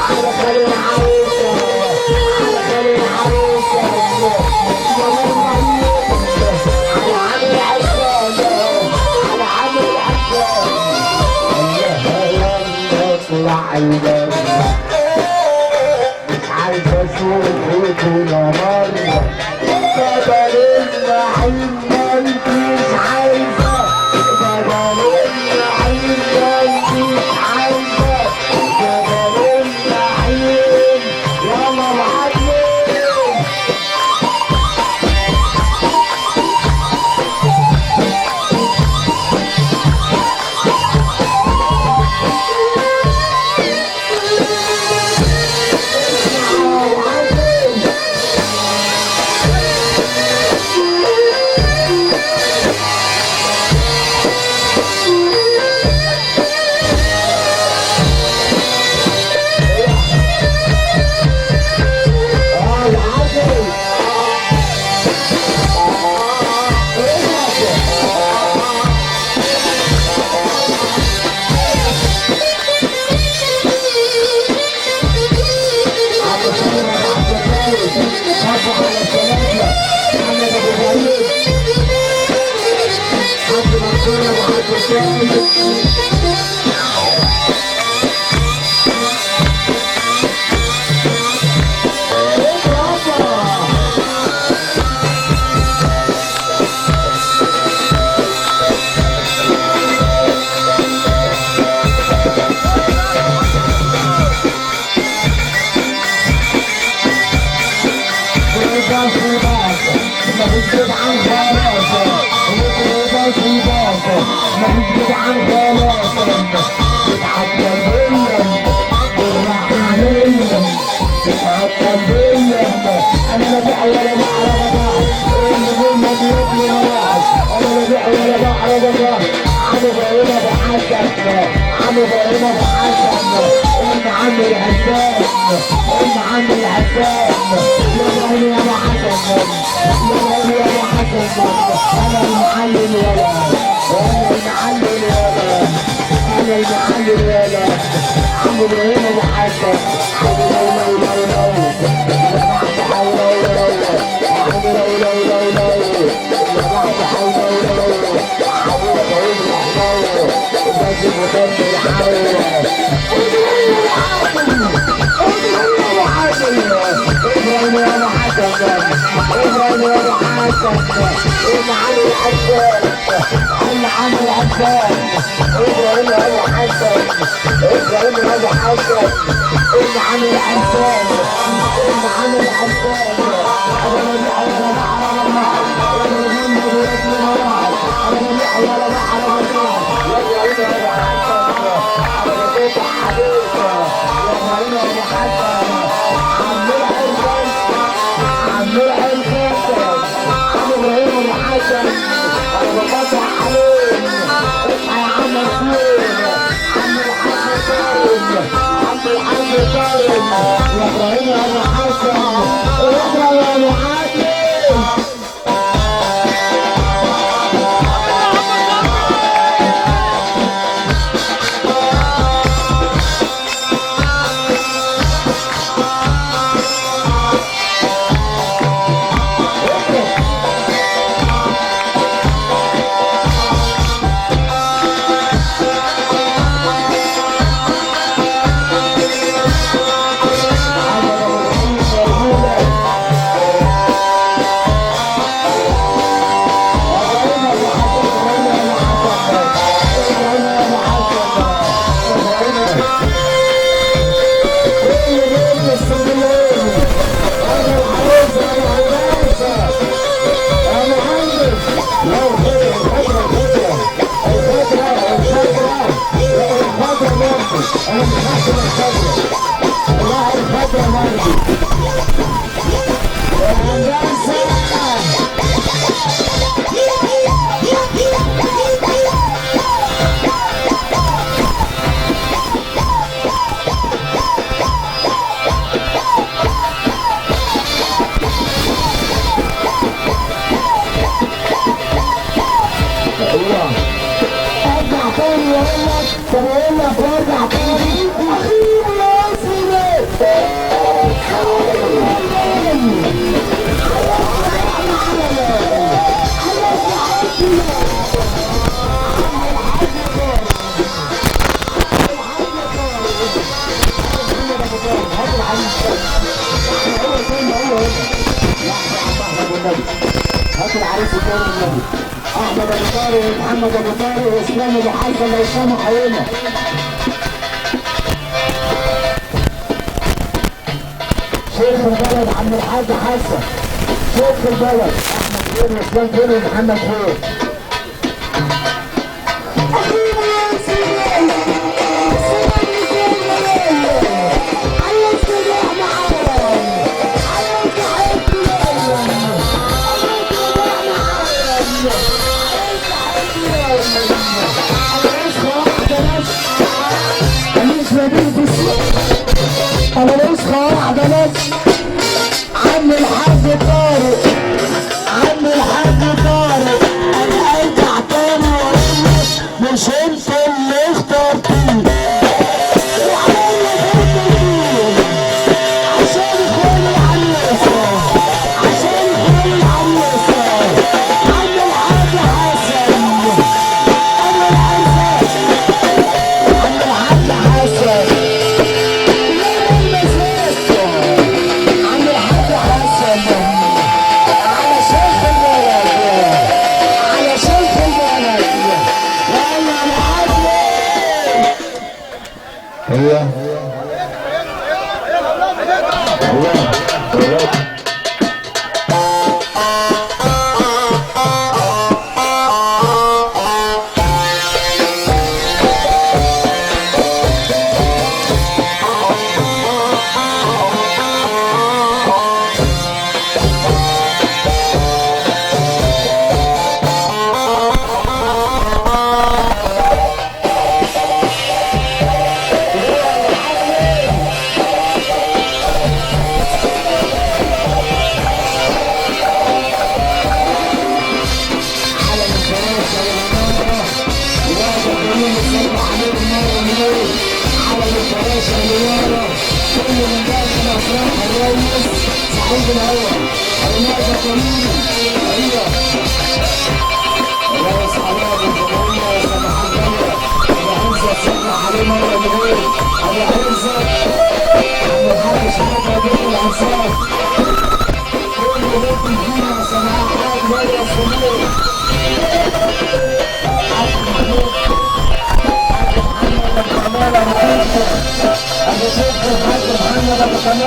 على خلي العروسة، على خلي العروسة، على عامل العسالة، على عامل العسالة. اطلع الباب مش عايز اشوفك ولا مرة، بدل النعيم ما انتش عايزة، بدل النعيم ما انتش عايزة، بدل النعيم يلا معلم. طب اقول لك وارجع تاني اخيرا يا النبي. هات العريس الثاني النبي. احمد ابو طارق ومحمد ابو طارق واسلام ابو حسن واسلام حيومه. شيخ البلد عم الحاج حسن. شيخ البلد احمد خير واسلام خير ومحمد خير. انا نسخة واحدة بس. عم الحاج طارق، عم الحاج طارق، انا ارجع تاني واقول مش انت اللي اخترتيه وعمال اخترتيه عشان اخواني العريسة، عشان اخواني العريسة. عم الحاج حسن، انا العريسة. عم الحاج حسن